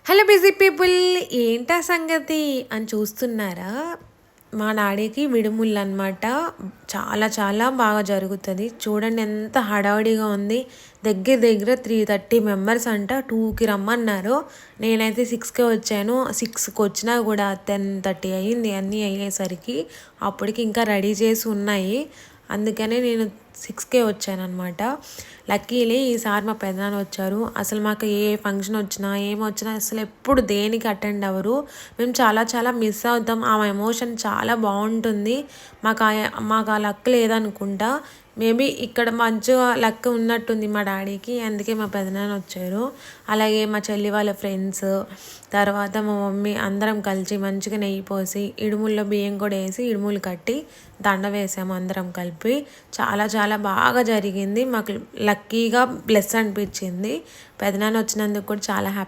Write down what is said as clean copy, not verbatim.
Hello busy people, ఏంటా సంగతి అని చూస్తున్నారా? మా డాడీకి విడుముళ్ళు అనమాట. చాలా చాలా బాగా జరుగుతుంది. చూడండి ఎంత హడావిడిగా ఉంది. దగ్గర దగ్గర 330 మెంబర్స్ అంట. 2కి రమ్మన్నారు. నేనైతే 6కే వచ్చాను. 6కి వచ్చినా కూడా 10:30 అయ్యింది అన్నీ అయ్యేసరికి. అప్పటికి ఇంకా రెడీ చేసి ఉన్నాయి. అందుకనే నేను 6కే వచ్చానమాట. లక్కీలీ ఈసారి మా పెదనాన్న వచ్చారు. అసలు మాకు ఏ ఫంక్షన్ వచ్చినా ఏమొచ్చినా అసలు ఎప్పుడు దేనికి అటెండ్ అవ్వరు. మేము చాలా చాలా మిస్ అవుతాం. ఆ ఎమోషన్ చాలా బాగుంటుంది. మాకు ఆ లక్ లేదనుకుంటా. మేబీ ఇక్కడ మంచిగా లక్ ఉన్నట్టుంది మా డాడీకి, అందుకే మా పెదనాన్న వచ్చారు. అలాగే మా చెల్లి వాళ్ళ ఫ్రెండ్స్, తర్వాత మా మమ్మీ అందరం కలిసి మంచిగా నెయ్యి పోసి ఇడుముల్లో బియ్యం కూడా వేసి ఇడుములు కట్టి దండ వేసాము అందరం కలిపి. చాలా చాలా బాగా జరిగింది. మాకు లక్కీగా బ్లెస్ అనిపించింది. పెదనాన్న వచ్చినందుకు కూడా చాలా హ్యాపీ.